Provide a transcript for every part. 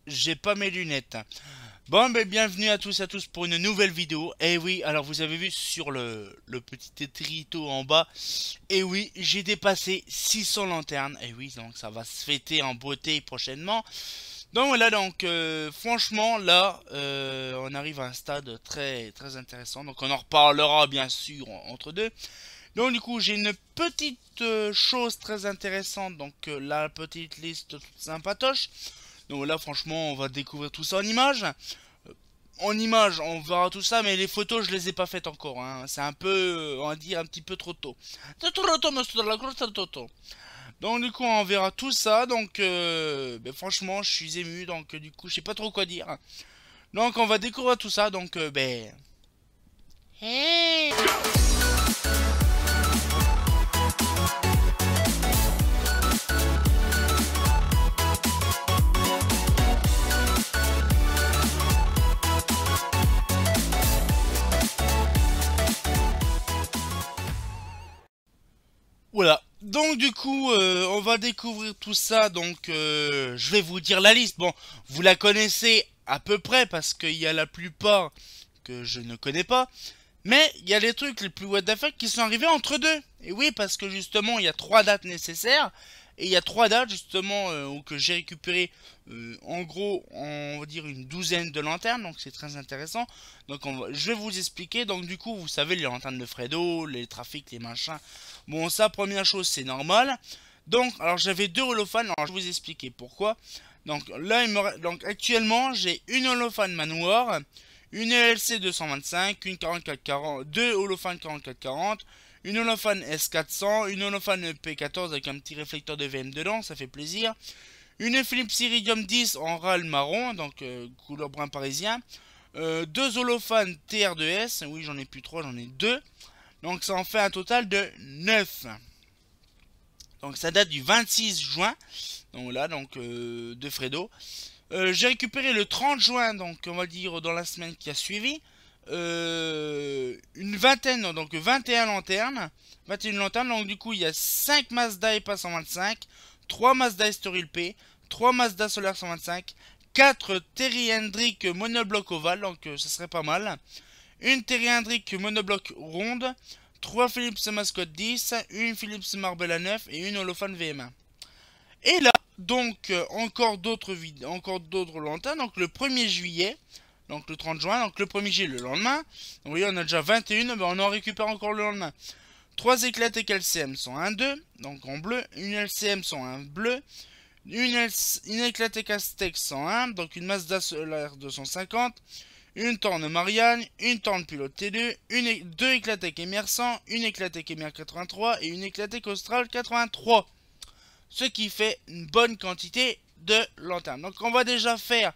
j'ai pas mes lunettes. Bon, ben bienvenue à tous pour une nouvelle vidéo. Et oui, alors vous avez vu sur le petit écriteau en bas. Et oui, j'ai dépassé 600 lanternes. Et oui, donc ça va se fêter en beauté prochainement. Donc voilà, donc franchement là, on arrive à un stade très très intéressant. Donc on en reparlera bien sûr entre deux. Donc du coup, j'ai une petite chose très intéressante. Donc la petite liste toute sympatoche. Donc là, franchement, on va découvrir tout ça en images. En images, on verra tout ça, mais les photos, je les ai pas faites encore, hein. C'est un peu, on va dire, un petit peu trop tôt. Donc du coup, on verra tout ça. Donc, ben, franchement, je suis ému. Donc du coup, je sais pas trop quoi dire. Donc, on va découvrir tout ça. Donc, ben... Hey. Voilà. Donc du coup, on va découvrir tout ça. Donc je vais vous dire la liste. Bon, vous la connaissez à peu près parce qu'il y a la plupart que je ne connais pas. Mais il y a les trucs les plus what the fuck qui sont arrivés entre deux. Et oui, parce que justement, il y a trois dates nécessaires. Et il y a trois dates justement où que j'ai récupéré en gros, on va dire une douzaine de lanternes. Donc c'est très intéressant. Donc je vais vous expliquer. Donc du coup, vous savez, les lanternes de Fredo, les trafics, les machins. Bon, ça, première chose, c'est normal. Donc, alors j'avais deux holophanes. Alors je vais vous expliquer pourquoi. Donc là, donc actuellement, j'ai une holophane manoir, une ELC 225, une 4440, deux holophanes 4440, une holophane S400, une holophane P14 avec un petit réflecteur de VM dedans, ça fait plaisir. Une Philips Iridium 10 en râle marron, donc couleur brun parisien. Deux holophanes TR2S, oui j'en ai plus trois, j'en ai deux. Donc ça en fait un total de 9. Donc ça date du 26 juin, donc là, donc de Fredo. J'ai récupéré le 30 juin, donc on va dire dans la semaine qui a suivi, une vingtaine, donc 21 lanternes. 21 lanternes, donc du coup il y a 5 Mazda EPA 125, 3 Mazda Estoril P, 3 Mazda Solar 125, 4 Terry Hendrick monobloc ovale, donc ça serait pas mal. Une Terry Hendrick monobloc ronde, 3 Philips Mascot 10, une Philips Marble à 9 et une Holophane VM1. Et là, donc, encore d'autres lanternes. Donc, le 1er juillet, donc le 30 juin, donc le 1er juillet, le lendemain. Donc, vous voyez, on a déjà 21, ben on en récupère encore le lendemain. 3 éclatés LCM 101-2, donc en bleu. Une LCM 101 bleu. Une éclatée Castex 101, donc une Mazda Solaire 250. Une Torne Marianne, une Torne Pilote T2, deux éclatées Emer 100, une éclatée Emer 83 et une éclatée Austral 83. Ce qui fait une bonne quantité de lanternes. Donc on va déjà faire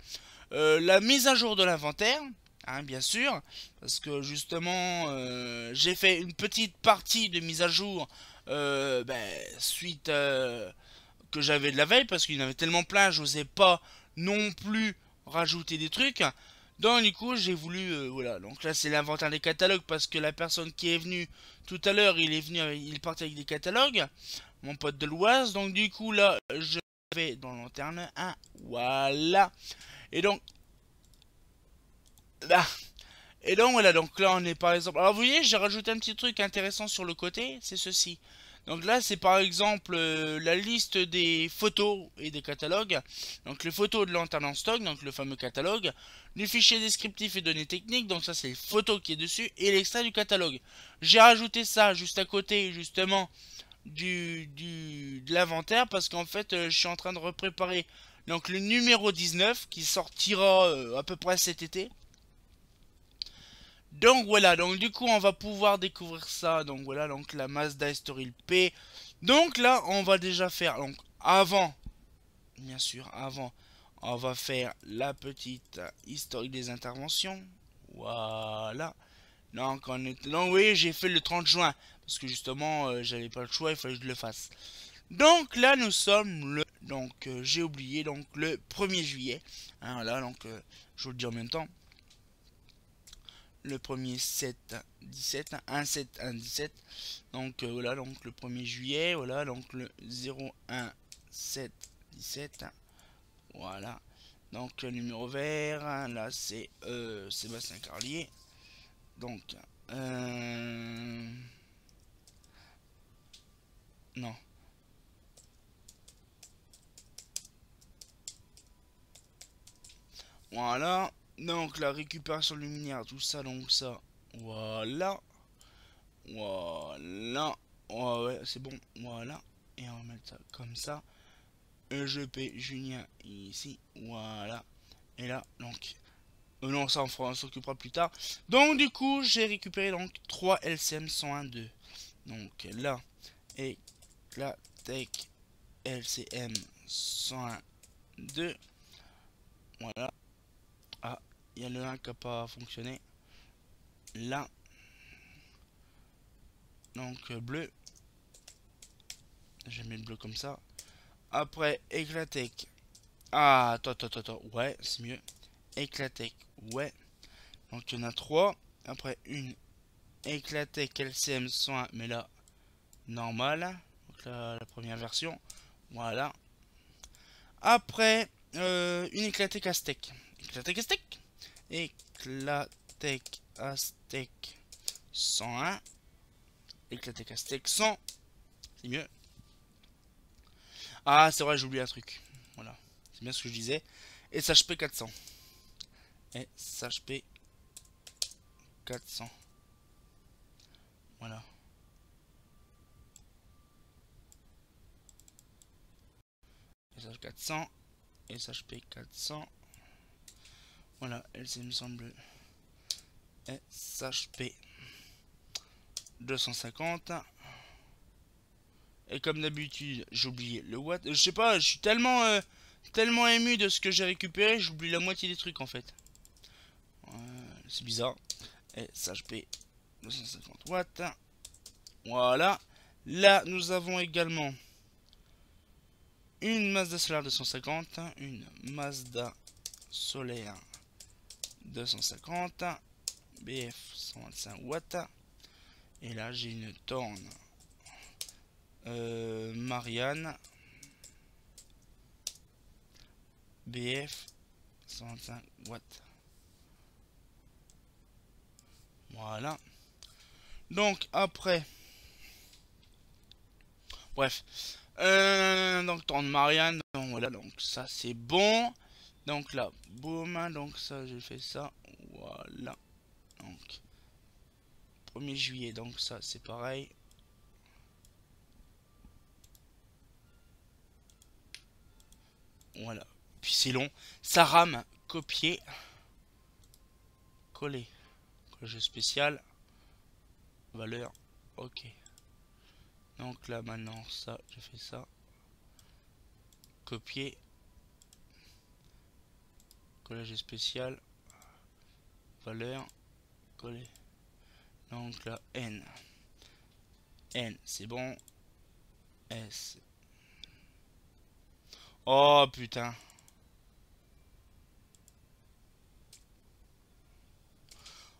la mise à jour de l'inventaire, hein, bien sûr, parce que justement j'ai fait une petite partie de mise à jour suite que j'avais de la veille, parce qu'il y en avait tellement plein, je n'osais pas non plus rajouter des trucs. Donc du coup j'ai voulu voilà, donc là c'est l'inventaire des catalogues parce que la personne qui est venue tout à l'heure, il est parti avec des catalogues, mon pote de l'Oise. Donc du coup là je vais dans lanterne 1, voilà. Et donc là, et donc voilà, donc là on est par exemple, alors vous voyez j'ai rajouté un petit truc intéressant sur le côté, c'est ceci. Donc là c'est par exemple la liste des photos et des catalogues. Donc les photos de lanterne en stock, donc le fameux catalogue. Du fichier descriptif et données techniques, donc ça c'est les photos qui est dessus. Et l'extrait du catalogue. J'ai rajouté ça juste à côté justement de l'inventaire parce qu'en fait je suis en train de repréparer donc le numéro 19 qui sortira à peu près cet été. Donc voilà, donc du coup on va pouvoir découvrir ça. Donc voilà, donc la Mazda Estoril P. Donc là on va déjà faire, donc avant, bien sûr, avant, on va faire la petite historique des interventions. Voilà. Donc on est, donc oui, j'ai fait le 30 juin parce que justement j'avais pas le choix, il fallait que je le fasse. Donc là nous sommes le, donc j'ai oublié, donc le 1er juillet. Hein, voilà, donc je vous le dis en même temps. Le premier 7 17, 1 7 1 17. Donc voilà, donc le 1er juillet, voilà, donc le 01 7 17. Voilà. Donc le numéro vert, hein, là c'est Sébastien Carlier. Donc non. Voilà. Donc la récupération luminaire, tout ça, donc ça. Voilà. Voilà. Oh, ouais, c'est bon. Voilà. Et on va mettre ça comme ça. EGP Julien ici. Voilà. Et là, donc. Non, ça on s'occupera plus tard. Donc du coup, j'ai récupéré donc 3 LCM 101.2. Donc là, et la Tech LCM 101.2. Voilà. Ah, il y a le 1 qui n'a pas fonctionné. Là. Donc bleu. J'ai mis le bleu comme ça. Après, Eclatec. Ah, attends. Ouais, c'est mieux. Eclatec. Ouais. Donc il y en a 3. Après, une Eclatec LCM 101. Mais là, normal. Donc la première version. Voilà. Après, une Eclatec Aztec. Eclatec Aztec. Eclatec Aztec 101. Eclatec Aztec 100. C'est mieux. Ah, c'est vrai, j'ai oublié un truc. Voilà. C'est bien ce que je disais. SHP 400. SHP 400. Voilà. SH 400. SHP 400. Voilà, LC me semble. SHP 250. Et comme d'habitude, j'ai oublié le watt. Je sais pas, je suis tellement ému de ce que j'ai récupéré, j'oublie la moitié des trucs en fait. C'est bizarre. SHP 250 watts. Voilà. Là, nous avons également une Mazda Solaire 250. Une Mazda Solaire 250. BF 125 watts. Et là, j'ai une Torn Marianne BF 125 watts. Voilà. Donc après, bref, donc Torn Marianne, donc voilà, donc ça c'est bon. Donc là, boum, donc ça j'ai fait ça, voilà. Donc 1er juillet, donc ça c'est pareil. Voilà. Puis c'est long. Ça rame. Copier. Coller. Collage spécial. Valeur. Ok. Donc là maintenant ça, je fais ça. Copier. Collage spécial. Valeur. Coller. Donc là N. N c'est bon. S. Oh putain.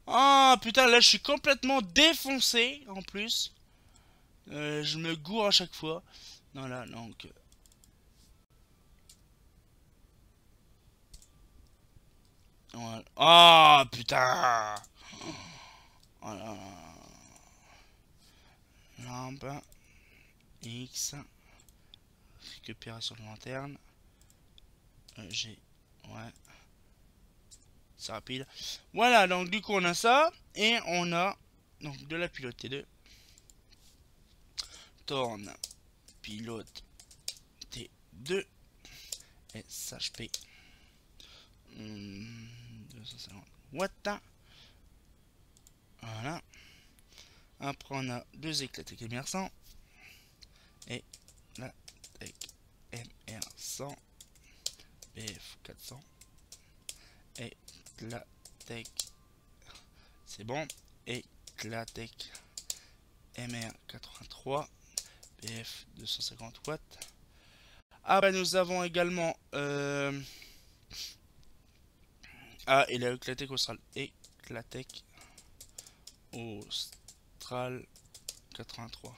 Oh putain, là je suis complètement défoncé en plus. Je me gourre à chaque fois. Voilà, donc. Voilà. Oh putain. Oh là là. Lampe. X. Récupération de lanterne. G. Ouais. C'est rapide. Voilà, donc du coup on a ça. Et on a donc de la pilote T2. Torn. Pilote T2. SHP. 250 watts. Voilà. Après on a deux éclatés MR100. Et la Tech MR100. BF 400. Et la Tech. C'est bon. Et la Tech MR83. BF 250 watts. Ah bah nous avons également ah, et la Eclatec Austral. Eclatec Austral 83.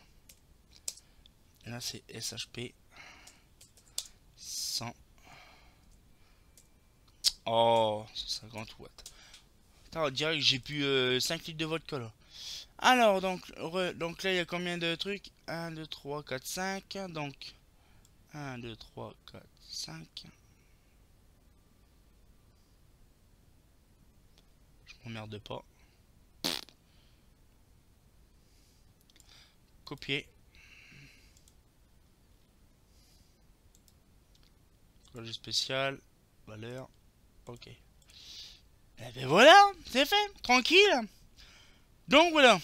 Et là c'est SHP 100. Oh, 150 watts. Putain, on dirait que j'ai plus 5 litres de vodka là. Alors, donc là, il y a combien de trucs? 1, 2, 3, 4, 5. Donc, 1, 2, 3, 4, 5. Je m'emmerde pas. Copier. Projet spécial. Valeur. Ok. Et ben voilà, c'est fait. Tranquille. Donc voilà.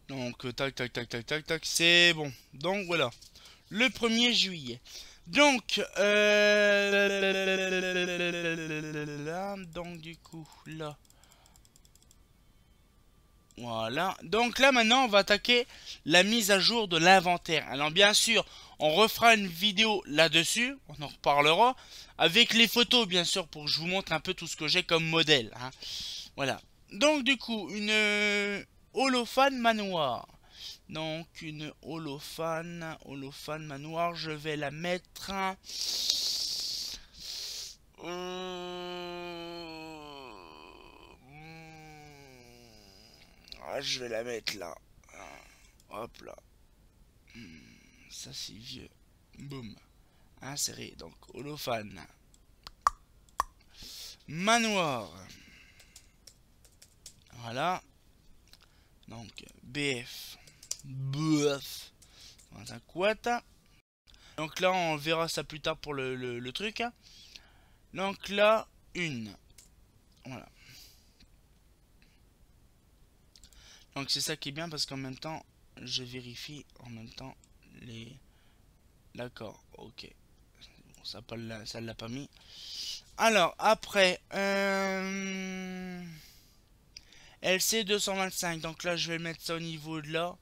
Donc tac tac tac tac tac tac, c'est bon. Donc voilà. Le 1er juillet. Donc donc du coup là. Voilà. Donc là maintenant on va attaquer la mise à jour de l'inventaire. Alors bien sûr, on refera une vidéo là-dessus, on en reparlera avec les photos bien sûr pour que je vous montre un peu tout ce que j'ai comme modèle, hein. Voilà. Donc du coup, une holophane manoir. Donc une holophane manoir, je vais la mettre. Je vais la mettre là. Hop là. Ça c'est vieux. Boum. Inséré. Donc holophane manoir. Voilà. Donc BF. BF. 25 watts. Donc là on verra ça plus tard pour le truc. Donc là une. Voilà. Donc c'est ça qui est bien parce qu'en même temps je vérifie en même temps les. D'accord, ok. Bon, ça l'a pas mis. Alors après LC 225. Donc là je vais mettre ça au niveau de là.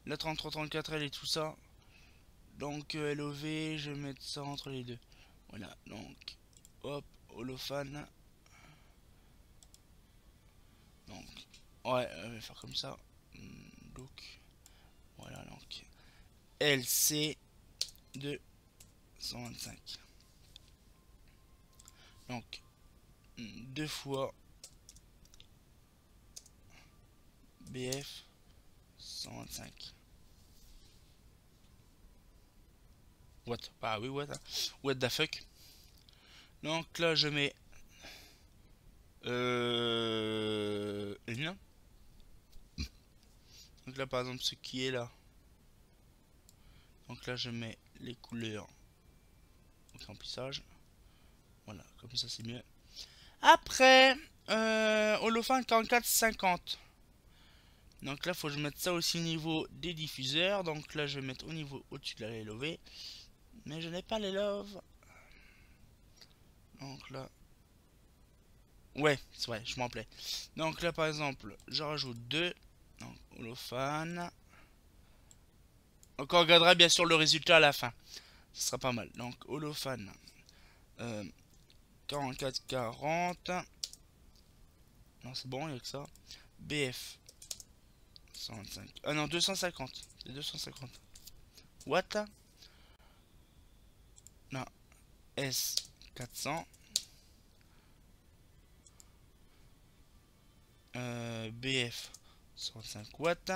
La 3334 L et tout ça. Donc LOV, je vais mettre ça entre les deux. Voilà, donc hop, holophane. Donc ouais, on va faire comme ça. Donc voilà, donc LC 225. Donc 2 fois BF 125. What? Ah oui, what? What the fuck? Donc là, je mets une. Donc là, par exemple, ce qui est là. Donc là, je mets les couleurs au remplissage. Voilà, comme ça, c'est mieux. Après, holophane 4450. Donc là, faut que je mette ça aussi au niveau des diffuseurs. Donc là, je vais mettre au niveau au-dessus de la LOV. Mais je n'ai pas les love. Donc là. Ouais, c'est vrai, je m'en plais. Donc là, par exemple, je rajoute 2. Donc, holophane. Donc on regardera bien sûr le résultat à la fin. Ce sera pas mal. Donc holophane 4440. Non, c'est bon, il n'y a que ça. BF 125. Ah non, 250. C'est 250. What? Non. S 400. BF 105 watts.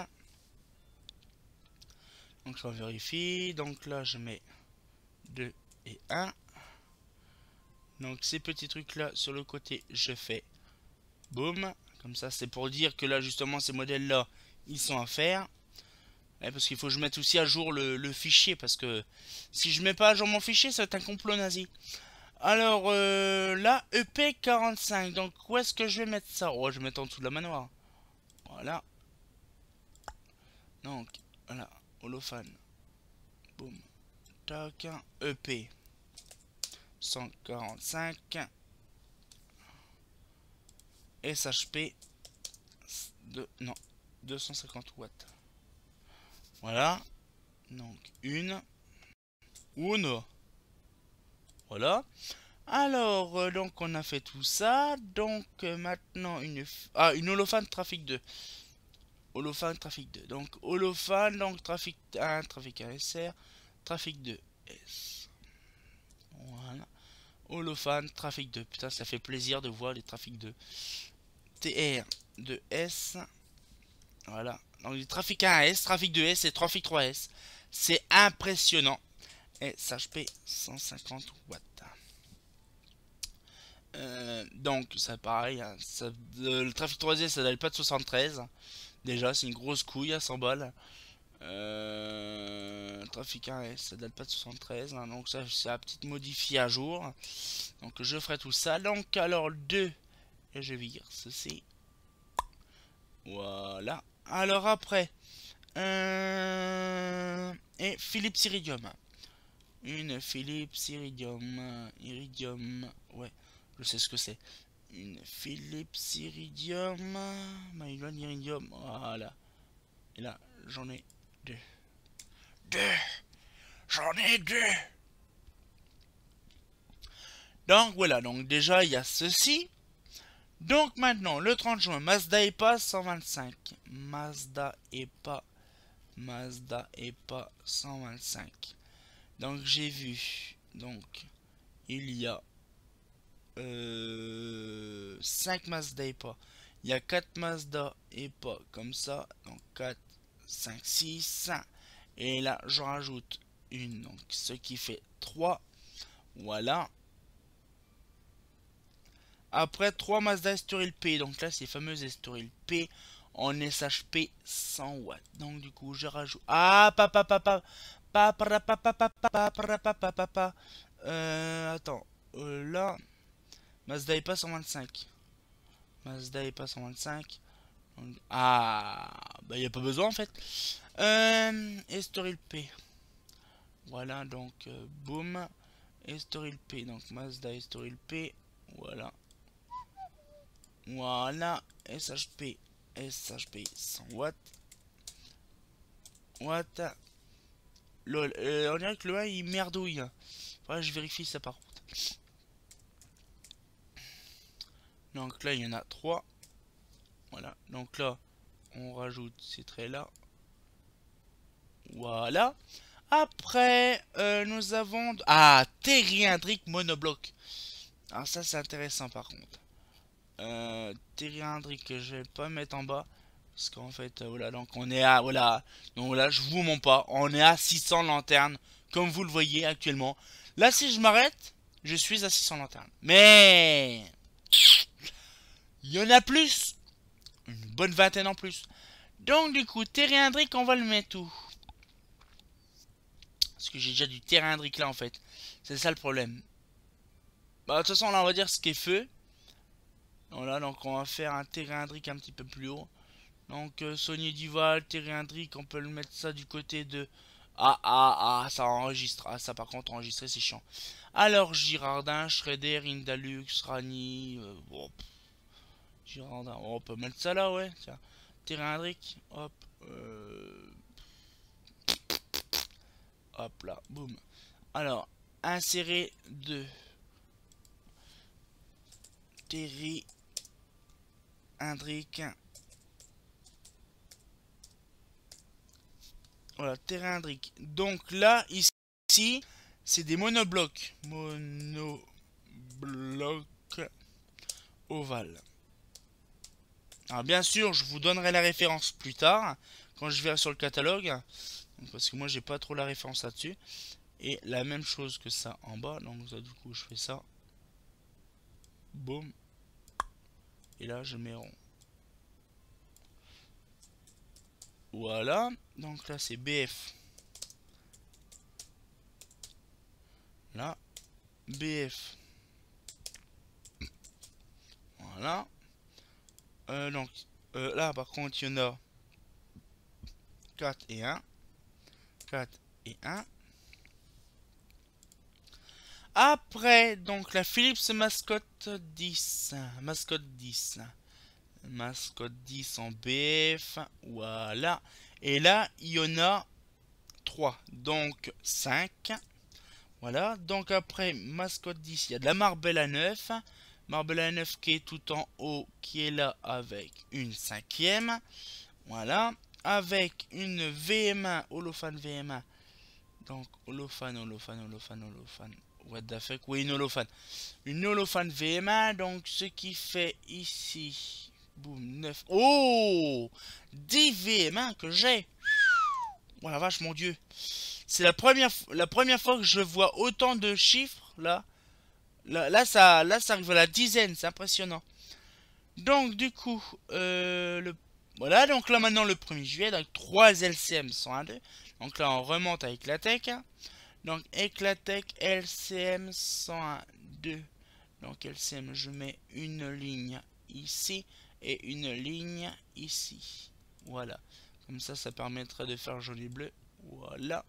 Donc je vérifie. Donc là je mets 2 et 1. Donc ces petits trucs là sur le côté je fais boum. Comme ça c'est pour dire que là justement ces modèles là ils sont à faire. Ouais, parce qu'il faut que je mette aussi à jour le fichier. Parce que si je mets pas à jour mon fichier ça va être un complot nazi. Alors là EP45. Donc où est-ce que je vais mettre ça? Oh, je vais mettre en dessous de la manoir. Voilà. Donc voilà. Holophane. Boum. Tac. EP 145. SHP non, 250 watts. Voilà. Donc une. Uno. Voilà. Alors, donc on a fait tout ça. Donc maintenant une holophane trafic 2. Holophane trafic 2. Donc holophane, donc trafic 1, trafic 1 SR, trafic 2 S. Voilà. Holophane, trafic 2. Putain, ça fait plaisir de voir les trafics 2. TR2S. Voilà. Donc, les trafic 1S, trafic 2S et trafic 3S. C'est impressionnant. Et SHP 150 watts. Donc, ça pareil. Hein, le trafic 3S, ça dalle pas de 73. Déjà, c'est une grosse couille à 100 balles. Trafic 1S, ça date pas de 73. Hein, donc, ça, c'est à petite modifier à jour. Donc, je ferai tout ça. Donc, alors, le 2. Et je vire ceci. Voilà. Alors, après. Et Philips Iridium. Une Philips Iridium. Iridium. Ouais, je sais ce que c'est. Une Philips Iridium. Maïlon Iridium. Voilà. Et là, j'en ai deux. J'en ai deux. Donc voilà, donc déjà il y a ceci. Donc maintenant, le 30 juin, Mazda EPA 125. Mazda EPA 125. Donc j'ai vu, donc il y a 5 Mazda EPA. Il y a 4 Mazda EPA comme ça. Donc 4, 5, 6. Et là, je rajoute une, donc ce qui fait 3. Voilà. Après, 3 Mazda Estoril P. Donc là, ces fameuses Estoril P en SHP 100 watts. Donc du coup, je rajoute... Ah, attends. Là, Mazda est pas 125. Mazda est pas 125. Ah, bah il n'y a pas besoin en fait. Estoril P. Voilà, donc boum. Estoril P. Donc Mazda Estoril P. Voilà. Voilà. SHP. SHP 100 watts. Watt. Lol. On dirait que le 1 il merdouille. Voilà, je vérifie ça par contre. Donc là, il y en a 3. Voilà. Donc là, on rajoute ces traits là. Voilà. Après, nous avons... Ah, Terriendric monobloc. Alors ça, c'est intéressant par contre. Terriendric, je vais pas mettre en bas. Parce qu'en fait, voilà, donc on est à... Voilà. Donc là, je vous mens pas. On est à 600 lanternes. Comme vous le voyez actuellement. Là, si je m'arrête, je suis à 600 lanternes. Mais... il y en a plus. Une bonne vingtaine en plus. Donc du coup, Terriendric, on va le mettre où? Parce que j'ai déjà du Terriendric là en fait. C'est ça le problème. Bah de toute façon là on va dire ce qui est feu. Voilà, donc on va faire un Terriendric un petit peu plus haut. Donc Sony Duval, Terriendric, on peut le mettre ça du côté de... ça enregistre. Ah ça par contre enregistrer c'est chiant. Alors Girardin, Shredder, Indalux, Rani... bon, Girardin, on peut mettre ça là ouais. Tiens. Terriendric, hop. Hop là, boum. Alors, insérer 2. Terry Indric. Voilà, Terriendric. Donc là, ici, c'est des monoblocs. Monoblocs ovales. Alors bien sûr, je vous donnerai la référence plus tard, quand je verrai sur le catalogue. Parce que moi, j'ai pas trop la référence là-dessus. Et la même chose que ça en bas. Donc ça, du coup, je fais ça. Boum. Et là, je mets rond. Voilà. Donc là, c'est BF. Là. BF. Voilà. Donc, là, par contre, il y en a 4 et 1. 4 et 1. Après, donc, la Philips Mascotte 10. Mascotte 10. Mascotte 10 en BF. Voilà. Et là, il y en a 3. Donc, 5. Voilà. Donc, après, Mascotte 10, il y a de la Marbella à 9. Marbella à 9 qui est tout en haut, qui est là avec une 5e. Voilà. Avec une VM1, Holophane VM1. Donc, Holophane. what the fuck, oui, une holofan. Une holofan VMA, donc ce qui fait ici, boum, 9. Oh, 10 VMA que j'ai. Oh la vache, mon dieu. C'est la première fois que je vois autant de chiffres, là. Là, ça arrive à la dizaine, c'est impressionnant. Donc, du coup, voilà, donc là maintenant le 1er juillet, donc 3 LCM 101.2. Donc là, on remonte avec la tech. Donc, Eclatech LCM 101.2. Donc, LCM, je mets une ligne ici et une ligne ici. Voilà. Comme ça permettra de faire joli bleu. Voilà.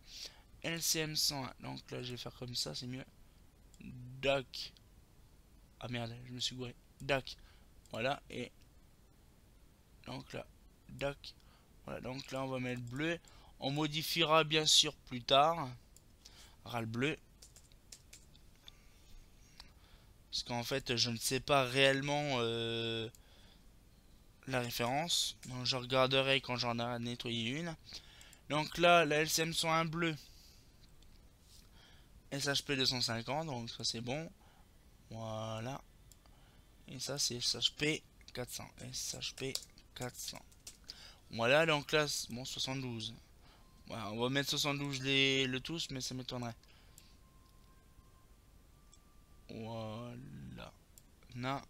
LCM 101. Donc là, je vais faire comme ça, c'est mieux. Doc. Ah merde, je me suis gouré. Doc. Voilà. Et donc là, doc. Voilà. Donc là, on va mettre bleu. On modifiera bien sûr plus tard. Ras le bleu. Parce qu'en fait, je ne sais pas réellement la référence. Donc, je regarderai quand j'en ai nettoyé une. Donc là, la LCM 101 bleu. SHP 250, donc ça c'est bon. Voilà. Et ça c'est SHP 400. SHP 400. Voilà, donc là, bon, 72. Voilà, on va mettre 72 le tous, mais ça m'étonnerait. Voilà. Non.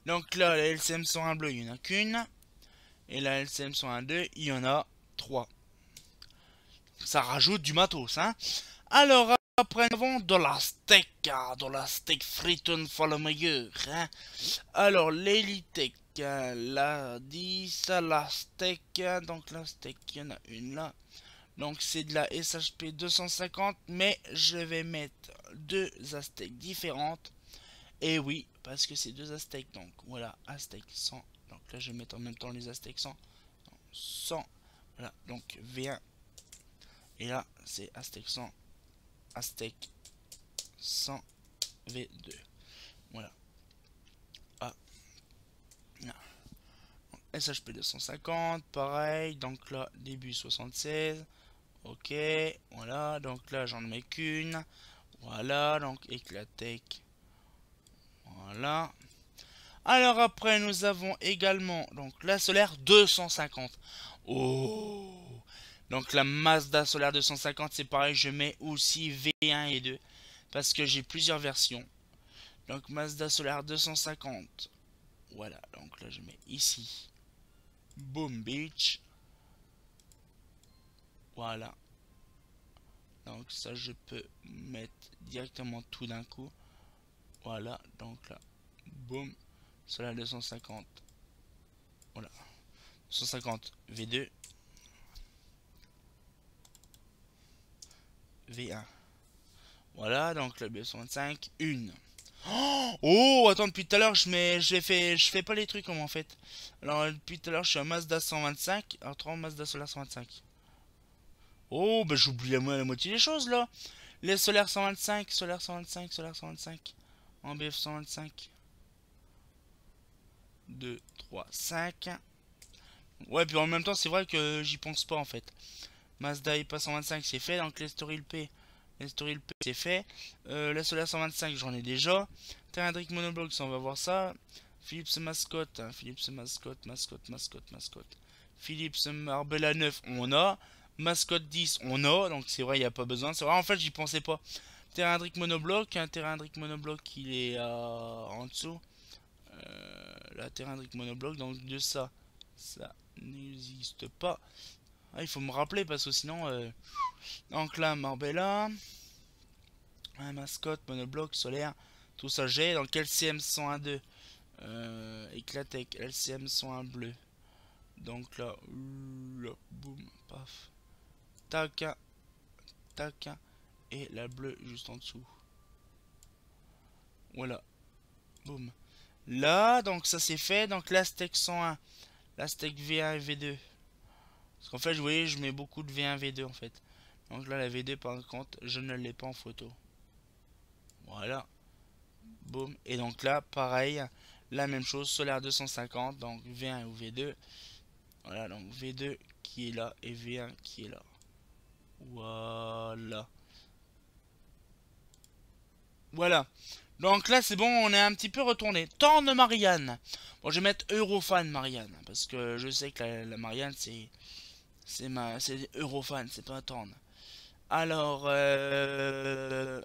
Donc là, la LCM 101 bleu, il n'y en a qu'une. Et la LCM 101.2, il y en a 3. Ça rajoute du matos, hein. Alors, après, nous avons de la steak friton for le meilleur, hein. Alors, l'Elitech, la 10, la steak, donc la steak, il y en a une là. Donc, c'est de la SHP 250, mais je vais mettre deux Aztèques différentes. Et oui, parce que c'est deux Aztèques, donc voilà, Aztèque 100. Donc là, je vais mettre en même temps les Aztèques 100. 100. Voilà, donc V1. Et là, c'est Aztèque 100. Aztèque 100 V2. Voilà. Ah. SHP 250, pareil. Donc là, début 76. Ok. Voilà. Donc là, j'en mets qu'une. Voilà. Donc Eclatech. Voilà. Alors après, nous avons également donc la solaire 250. Oh. Donc la Mazda solaire 250, c'est pareil, je mets aussi V1 et 2 parce que j'ai plusieurs versions. Donc Mazda solaire 250. Voilà, donc là je mets ici. Boom Beach. Voilà. Donc ça je peux mettre directement tout d'un coup. Voilà, donc là. Boom. Solaire 250. Voilà. 250 V2. V1. Voilà, donc le B125, une. Oh, attends, depuis tout à l'heure, je fais pas les trucs comme en fait. Alors, depuis tout à l'heure, je suis un Mazda 125. Alors, 3 Mazda Solaire 125. Oh, bah j'oublie la moitié des choses là. Les Solaire 125, Solaire 125, Solaire 125. En BF 125. 2, 3, 5. Ouais, puis en même temps, c'est vrai que j'y pense pas en fait. Mazda IPA 125, c'est fait. Donc, les Story P. Les Story P, c'est fait. La Solaire 125, j'en ai déjà. Terrandric Monoblock, on va voir ça. Philips Mascotte. Hein, Philips Mascotte, mascotte, mascotte, mascotte. Philips Marbella 9, on a. Mascotte 10, on a. Donc, c'est vrai, il n'y a pas besoin. C'est vrai, en fait, j'y pensais pas. Terrandric Monoblock. Un Terrandric Monoblock, il est en dessous. La Terrandric Monoblock, donc de ça, ça n'existe pas. Ah, il faut me rappeler parce que sinon. Donc là, Marbella. Un mascotte, monobloc, solaire. Tout ça j'ai. Donc LCM 101.2. Eclatech, LCM 101 bleu. Donc là, boum, paf. Tac, tac. Et la bleue juste en dessous. Voilà. Boum. Là, donc ça c'est fait. Donc l'Aztec 101. L'Aztec V1 et V2. Parce qu'en fait, vous voyez, je mets beaucoup de V1, V2 en fait. Donc là, la V2, par contre, je ne l'ai pas en photo. Voilà. Boum. Et donc là, pareil, la même chose, solaire 250, donc V1 ou V2. Voilà, donc V2 qui est là et V1 qui est là. Voilà. Voilà. Donc là, c'est bon, on est un petit peu retourné. Torne Marianne. Bon, je vais mettre Eurofan Marianne. Parce que je sais que la Marianne, c'est Eurofan, c'est pas Torne. Alors, le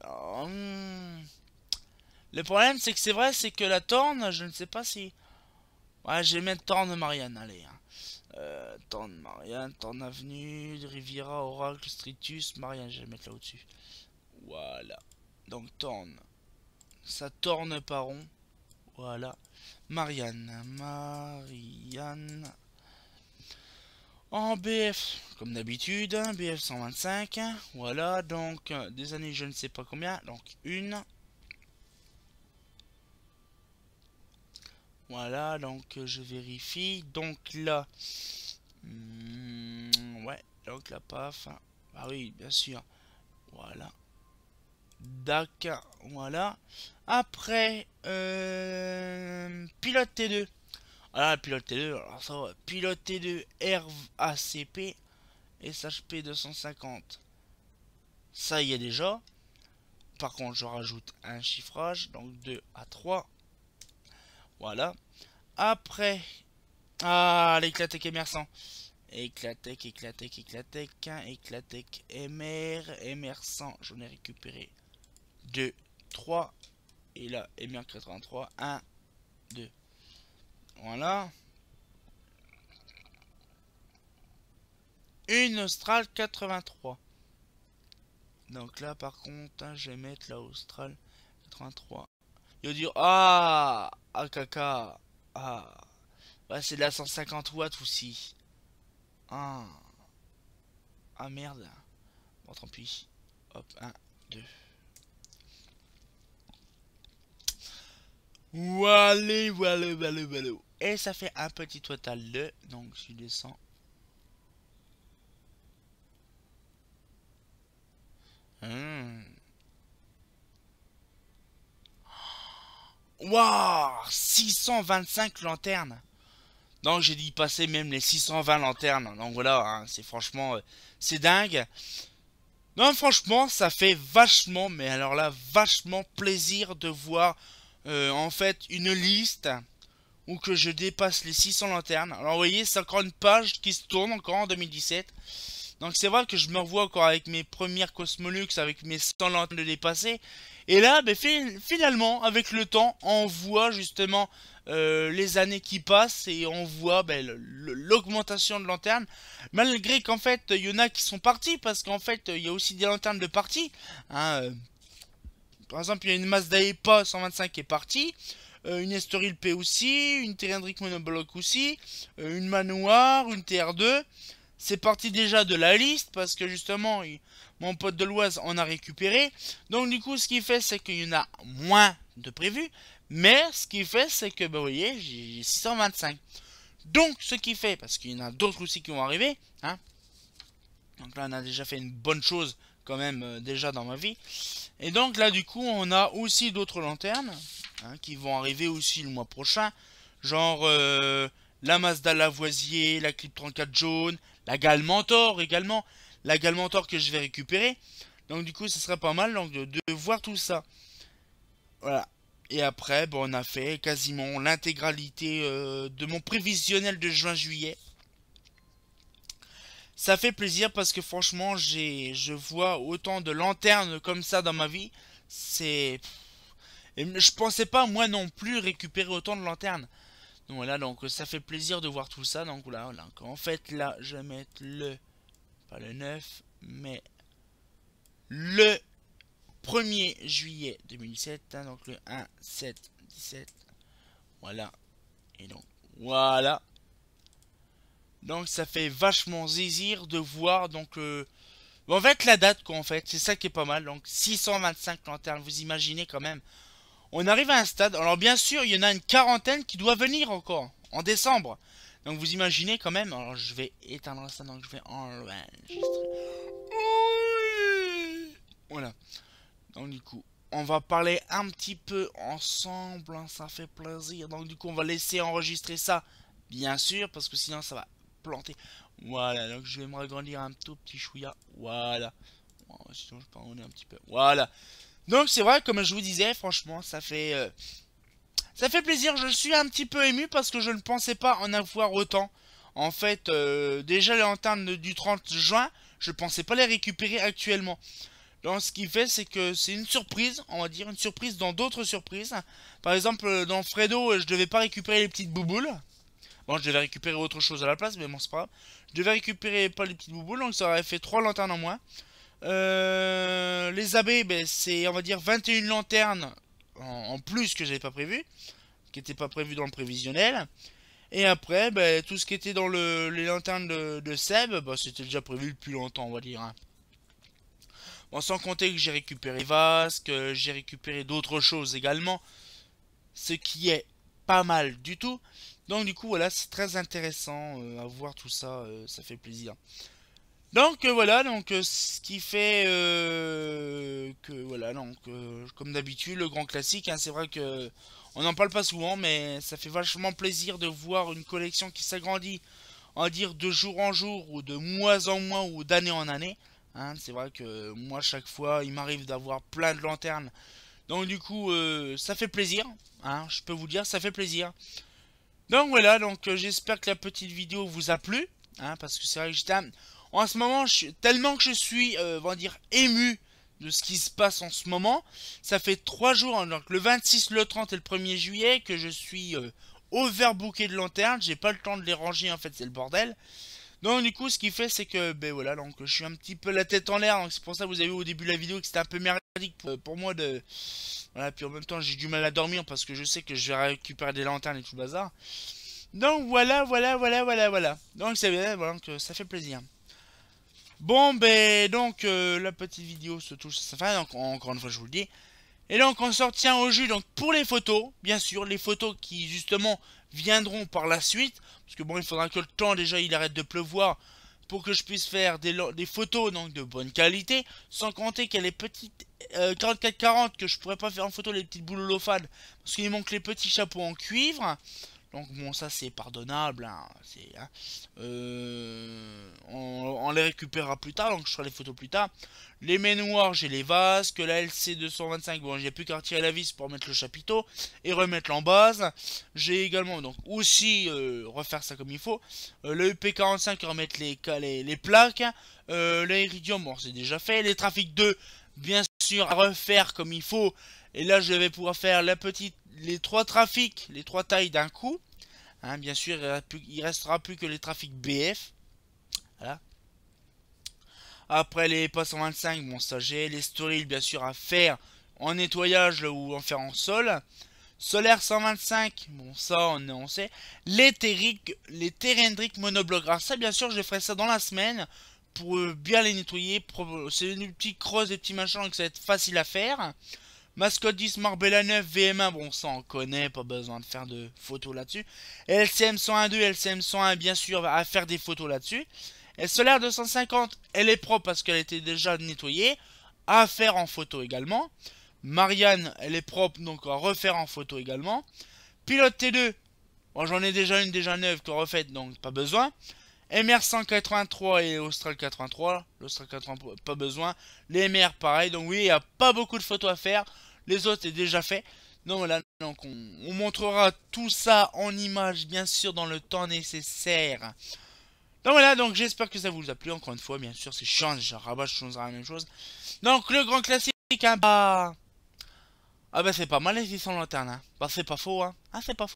problème, c'est que c'est vrai, c'est que la Torne, je ne sais pas si... Ouais, je vais mettre Torne Marianne, allez. Hein. Torne Marianne, Torne Avenue, Riviera, Oracle, Stritus, Marianne, je vais mettre là au-dessus. Voilà. Donc Torne. Ça tourne pas rond. Voilà. Marianne. Marianne. En BF, comme d'habitude, BF 125. Voilà, donc des années je ne sais pas combien. Donc une. Voilà, donc je vérifie. Donc là. Ouais, donc la PAF. Ah oui, bien sûr. Voilà. DAC, voilà. Après, pilote T2. Voilà, pilote T2. Alors ça va. Pilote T2 RACP SHP 250. Ça y est déjà. Par contre, je rajoute un chiffrage. Donc 2 à 3. Voilà. Après, ah, l'éclatec émergent. Éclatec, éclatec, éclatec. Éclatec émergent. J'en ai récupéré 2, 3. Et là, émer 83. 1, 2. Voilà. Une Austral 83. Donc là, par contre, hein, je vais mettre la Austral 83. Il va dire, ah, caca. Ah, ouais, c'est de la 150 watts aussi. Ah, ah merde. Bon, tant pis. Hop, 1, 2. Voilà, voilà, voilà, voilà. Et ça fait un petit total de. Donc, je descends. Waouh, 625 lanternes. Donc j'ai dit passer même les 620 lanternes. Donc voilà, hein, c'est franchement, c'est dingue. Non, franchement, ça fait vachement, mais alors là, vachement plaisir de voir en fait une liste où que je dépasse les 600 lanternes. Alors vous voyez, c'est encore une page qui se tourne encore en 2017. Donc c'est vrai que je me revois encore avec mes premières Cosmolux, avec mes 100 lanternes de dépasser. Et là, ben, finalement, avec le temps, on voit justement les années qui passent et on voit ben, l'augmentation de lanternes. Malgré qu'en fait, il y en a qui sont partis, parce qu'en fait, il y a aussi des lanternes de partie. Hein, par exemple, il y a une Mazda EPA 125 qui est partie. Une Estoril P aussi, une Terendric Monobloc aussi, une Manoir, une TR2. C'est parti déjà de la liste parce que justement mon pote de l'Oise en a récupéré. Donc du coup ce qui fait c'est qu'il y en a moins de prévu. Mais ce qui fait c'est que bah, vous voyez j'ai 625. Donc ce qui fait, parce qu'il y en a d'autres aussi qui vont arriver. Hein, donc là on a déjà fait une bonne chose quand même déjà dans ma vie. Et donc là du coup on a aussi d'autres lanternes hein, qui vont arriver aussi le mois prochain. Genre la Mazda Lavoisier, la Clip 34 jaune, la Galmentor également. La Galmentor que je vais récupérer. Donc du coup ce serait pas mal donc, de voir tout ça. Voilà. Et après bon, on a fait quasiment l'intégralité de mon prévisionnel de juin-juillet. Ça fait plaisir parce que franchement je vois autant de lanternes comme ça dans ma vie. C'est... Et je pensais pas moi non plus récupérer autant de lanternes. Donc voilà, donc ça fait plaisir de voir tout ça. Donc voilà, voilà. En fait là, je vais mettre le, pas le 9, mais le 1er juillet 2017. Hein, donc le 1, 7, 17. Voilà. Et donc voilà. Donc ça fait vachement zizir de voir donc en fait la date quoi en fait. C'est ça qui est pas mal. Donc 625 lanternes, vous imaginez quand même. On arrive à un stade. Alors bien sûr, il y en a une quarantaine qui doit venir encore en décembre. Donc vous imaginez quand même. Alors je vais éteindre ça. Donc je vais enregistrer. Voilà. Donc du coup, on va parler un petit peu ensemble. Hein, ça fait plaisir. Donc du coup, on va laisser enregistrer ça. Bien sûr, parce que sinon ça va planter. Voilà. Donc je vais me agrandir un tout petit chouïa. Voilà. Sinon je peux en un petit peu. Voilà. Donc c'est vrai, comme je vous disais, franchement, ça fait plaisir. Je suis un petit peu ému parce que je ne pensais pas en avoir autant. En fait, déjà les lanternes du 30 juin, je pensais pas les récupérer actuellement. Donc ce qui fait, c'est que c'est une surprise, on va dire, une surprise dans d'autres surprises. Par exemple, dans Fredo, je devais pas récupérer les petites bouboules. Bon, je devais récupérer autre chose à la place, mais bon, c'est pas grave. Je devais récupérer pas les petites bouboules, donc ça aurait fait 3 lanternes en moins. Les abeilles, ben, c'est, on va dire, 21 lanternes en plus que j'avais pas prévu, qui n'était pas prévu dans le prévisionnel. Et après, ben, tout ce qui était dans les lanternes de Seb, ben, c'était déjà prévu depuis longtemps, on va dire, hein. Bon, sans compter que j'ai récupéré Vasque, que j'ai récupéré d'autres choses également, ce qui est pas mal du tout. Donc du coup, voilà, c'est très intéressant à voir tout ça, ça fait plaisir. Donc voilà, donc ce qui fait que voilà, donc comme d'habitude, le grand classique, hein, c'est vrai que on n'en parle pas souvent, mais ça fait vachement plaisir de voir une collection qui s'agrandit, on va dire de jour en jour, ou de mois en mois, ou d'année en année. Hein, c'est vrai que moi, chaque fois, il m'arrive d'avoir plein de lanternes. Donc du coup, ça fait plaisir. Hein, je peux vous dire, ça fait plaisir. Donc voilà, donc j'espère que la petite vidéo vous a plu. Hein, parce que c'est vrai que en ce moment, tellement que je suis, on va dire, ému de ce qui se passe en ce moment. Ça fait 3 jours, hein, donc le 26, le 30 et le 1er juillet, que je suis overbooké de lanternes. J'ai pas le temps de les ranger, en fait, c'est le bordel. Donc du coup, ce qui fait, c'est que, ben voilà, donc je suis un petit peu la tête en l'air. Donc c'est pour ça que vous avez vu au début de la vidéo que c'était un peu merdique pour moi de... Voilà, puis en même temps, j'ai du mal à dormir parce que je sais que je vais récupérer des lanternes et tout le bazar. Donc voilà. Donc c'est bien, voilà, donc ça fait plaisir. Bon, ben donc la petite vidéo se touche à sa fin, donc encore une fois je vous le dis. Et donc on s'en tient au jus donc pour les photos, bien sûr, les photos qui justement viendront par la suite. Parce que bon, il faudra que le temps déjà il arrête de pleuvoir pour que je puisse faire des photos donc de bonne qualité. Sans compter qu'il y a les petites 44-40 que je pourrais pas faire en photo, les petites boules holophanes. Parce qu'il manque les petits chapeaux en cuivre. Donc bon, ça c'est pardonnable, hein, hein. On les récupérera plus tard, donc je ferai les photos plus tard. Les mets noirs, j'ai les vases, que la LC 225, bon j'ai plus qu'à retirer la vis pour mettre le chapiteau et remettre en base. J'ai également donc aussi refaire ça comme il faut. Le EP45, remettre les plaques. L'Iridium, bon c'est déjà fait. Les trafics 2, bien sûr à refaire comme il faut. Et là je vais pouvoir faire les 3 trafics, les 3 tailles d'un coup. Hein, bien sûr, il restera plus que les trafics BF. Voilà. Après les pas 125, bon ça j'ai les stories bien sûr à faire en nettoyage ou en faire en sol. Solaire 125, bon ça on sait. Les Terendric monoblocs. Alors ça bien sûr je ferai ça dans la semaine pour bien les nettoyer. C'est des petits crosses, des petits machins donc ça va être facile à faire. Mascotte 10, Marbella 9, VM1, bon ça on connaît, pas besoin de faire de photos là-dessus. LCM 101.2, LCM 101 bien sûr à faire des photos là-dessus. Et Solaire 250, elle est propre parce qu'elle était déjà nettoyée, à faire en photo également. Marianne, elle est propre donc à refaire en photo également. Pilote T2, bon j'en ai déjà une déjà neuve que refaite donc pas besoin. MR 183 et Austral 83. L'Austral 83, pas besoin. Les MR, pareil. Donc oui, il n'y a pas beaucoup de photos à faire. Les autres, c'est déjà fait. Donc voilà, donc on montrera tout ça en image, bien sûr, dans le temps nécessaire. Donc voilà, donc j'espère que ça vous a plu. Encore une fois, bien sûr, c'est chiant. Je rabâche, je changerai la même chose. Donc le grand classique, hein, bah... Ah bah c'est pas mal les 600 lanternes, hein. Bah c'est pas faux, hein. Ah c'est pas faux.